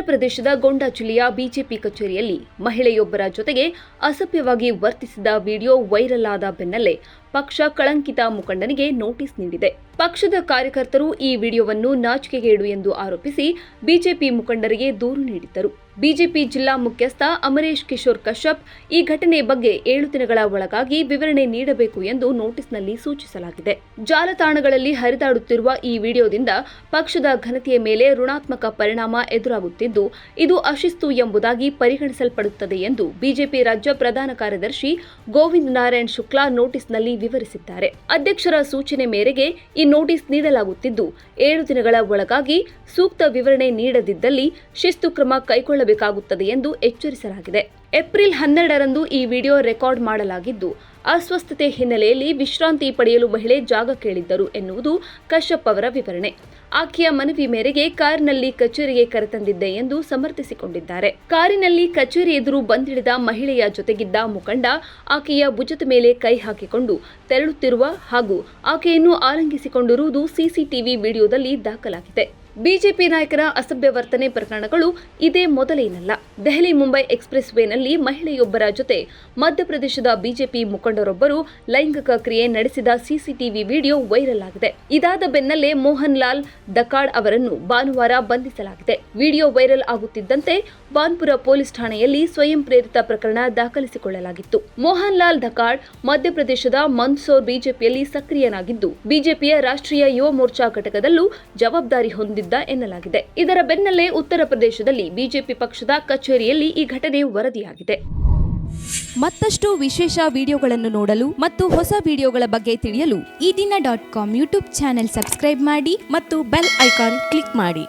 ಪ್ರದೇಶದ ಗೊಂಡಾ ಜಿಲ್ಲೆಯ ಬಿಜೆಪಿ ಕಚೇರಿಯಲ್ಲಿ ಮಹಿಳೆಯೊಬ್ಬರ ಜೊತೆಗೆ ಅಸಭ್ಯವಾಗಿ ವರ್ತಿಸಿದ ವಿಡಿಯೋ ವೈರಲ್ ಆದ ಬೆನ್ನಲ್ಲೇ ಪಕ್ಷ ಕಳಂಕಿತ ಮುಖಂಡನಿಗೆ ನೋಟಿಸ್ ನೀಡಿದೆ. ಪಕ್ಷದ ಕಾರ್ಯಕರ್ತರು ಈ ವಿಡಿಯೋವನ್ನು ನಾಚಿಕೆಗೇಡು ಎಂದು ಆರೋಪಿಸಿ ಬಿಜೆಪಿ ಮುಖಂಡರಿಗೆ ದೂರು ನೀಡಿದ್ದರು. ಬಿಜೆಪಿ ಜಿಲ್ಲಾ ಮುಖ್ಯಸ್ಥ ಅಮರೇಶ್ ಕಿಶೋರ್ ಕಶ್ಯಪ್ ಈ ಘಟನೆ ಬಗ್ಗೆ 7 ದಿನಗಳ ಒಳಗಾಗಿ ವಿವರಣೆ ನೀಡಬೇಕು ಎಂದು ನೋಟಿಸ್ನಲ್ಲಿ ಸೂಚಿಸಲಾಗಿದೆ. ಜಾಲತಾಣಗಳಲ್ಲಿ ಹರಿದಾಡುತ್ತಿರುವ ಈ ವಿಡಿಯೋದಿಂದ ಪಕ್ಷದ ಘನತೆಯ ಮೇಲೆ ಋಣಾತ್ಮಕ ಪರಿಣಾಮ ಎದುರಾಗುತ್ತಿದ್ದು, ಇದು ಅಶಿಸ್ತು ಎಂಬುದಾಗಿ ಪರಿಗಣಿಸಲ್ಪಡುತ್ತದೆ ಎಂದು ಬಿಜೆಪಿ ರಾಜ್ಯ ಪ್ರಧಾನ ಕಾರ್ಯದರ್ಶಿ ಗೋವಿಂದ ನಾರಾಯಣ್ ಶುಕ್ಲಾ ನೋಟಿಸ್ನಲ್ಲಿ ವಿವರಿಸಿದ್ದಾರೆ. ಅಧ್ಯಕ್ಷರ ಸೂಚನೆ ಮೇರೆಗೆ ಈ ನೋಟಿಸ್ ನೀಡಲಾಗುತ್ತಿದ್ದು, 7 ದಿನಗಳ ಒಳಗಾಗಿ ಸೂಕ್ತ ವಿವರಣೆ ನೀಡದಿದ್ದಲ್ಲಿ ಶಿಸ್ತು ಕ್ರಮ ಕೈಗೊಳ್ಳಬೇಕಾಗುತ್ತದೆ ಎಂದು ಎಚ್ಚರಿಸಲಾಗಿದೆ. ಏಪ್ರಿಲ್ 12ರಂದು ಈ ವಿಡಿಯೋ ರೆಕಾರ್ಡ್ ಮಾಡಲಾಗಿದ್ದು, ಅಸ್ವಸ್ಥತೆ ಹಿನ್ನೆಲೆಯಲ್ಲಿ ವಿಶ್ರಾಂತಿ ಪಡೆಯಲು ಮಹಿಳೆ ಜಾಗ ಕೇಳಿದ್ದರು ಎನ್ನುವುದು ಕಶ್ಯಪ್ ಅವರ ವಿವರಣೆ. ಆಕೆಯ ಮನವಿ ಮೇರೆಗೆ ಕಾರಿನಲ್ಲಿ ಕಚೇರಿಗೆ ಕರೆತಂದಿದ್ದೆ ಎಂದು ಸಮರ್ಥಿಸಿಕೊಂಡಿದ್ದಾರೆ. ಕಾರಿನಲ್ಲಿ ಕಚೇರಿ ಎದುರು ಬಂದಿಳಿದ ಮಹಿಳೆಯ ಜೊತೆಗಿದ್ದ ಮುಖಂಡ ಆಕೆಯ ಭುಜದ ಮೇಲೆ ಕೈ ಹಾಕಿಕೊಂಡು ತೆರಳುತ್ತಿರುವ ಹಾಗೂ ಆಕೆಯನ್ನು ಆಲಿಂಗಿಸಿಕೊಂಡಿರುವುದು ಸಿಸಿಟಿವಿ ವಿಡಿಯೋದಲ್ಲಿ ದಾಖಲಾಗಿದೆ. ಬಿಜೆಪಿ ನಾಯಕರ ಅಸಭ್ಯ ವರ್ತನೆ ಪ್ರಕರಣಗಳು ಇದೇ ಮೊದಲೇನಲ್ಲ. ದೆಹಲಿ ಮುಂಬೈ ಎಕ್ಸ್‌ಪ್ರೆಸ್ ವೇನಲ್ಲಿ ಮಹಿಳೆಯೊಬ್ಬರ ಜೊತೆ ಮಧ್ಯಪ್ರದೇಶದ ಬಿಜೆಪಿ ಮುಖಂಡರೊಬ್ಬರು ಲೈಂಗಿಕ ಕ್ರಿಯೆ ನಡೆಸಿದ ಸಿಸಿಟಿವಿ ವಿಡಿಯೋ ವೈರಲ್ ಆಗಿದೆ. ಇದಾದ ಬೆನ್ನಲ್ಲೇ ಮೋಹನ್ ಲಾಲ್ ದಕಾಡ್ ಅವರನ್ನು ಭಾನುವಾರ ಬಂಧಿಸಲಾಗಿದೆ. ವಿಡಿಯೋ ವೈರಲ್ ಆಗುತ್ತಿದ್ದಂತೆ ಬಾನ್ಪುರ ಪೊಲೀಸ್ ಠಾಣೆಯಲ್ಲಿ ಸ್ವಯಂ ಪ್ರೇರಿತ ಪ್ರಕರಣ ದಾಖಲಿಸಿಕೊಳ್ಳಲಾಗಿತ್ತು. ಮೋಹನ್ ಲಾಲ್ ದಕಾಡ್ ಮಧ್ಯಪ್ರದೇಶದ ಮಂದಸೌರ್ ಬಿಜೆಪಿಯಲ್ಲಿ ಸಕ್ರಿಯನಾಗಿದ್ದು, ಬಿಜೆಪಿಯ ರಾಷ್ಟ್ರೀಯ ಯುವ ಮೋರ್ಚಾ ಘಟಕದಲ್ಲೂ ಜವಾಬ್ದಾರಿ ಹೊಂದಿದ್ದ ಎನ್ನಲಾಗಿದೆ. ಇದರ ಬೆನ್ನಲ್ಲೇ ಉತ್ತರ ಪ್ರದೇಶದಲ್ಲಿ ಬಿಜೆಪಿ ಪಕ್ಷದ ಕಚೇರಿಯಲ್ಲಿ ಈ ಘಟನೆ ವರದಿಯಾಗಿದೆ. ಮತ್ತಷ್ಟು ವಿಶೇಷ ವಿಡಿಯೋಗಳನ್ನು ನೋಡಲು ಮತ್ತು ಹೊಸ ವಿಡಿಯೋಗಳ ಬಗ್ಗೆ ತಿಳಿಯಲು ಈ ದಿನ .com ಯೂಟ್ಯೂಬ್ ಚಾನೆಲ್ ಸಬ್ಸ್ಕ್ರೈಬ್ ಮಾಡಿ ಮತ್ತು ಬೆಲ್ ಐಕಾನ್ ಕ್ಲಿಕ್ ಮಾಡಿ.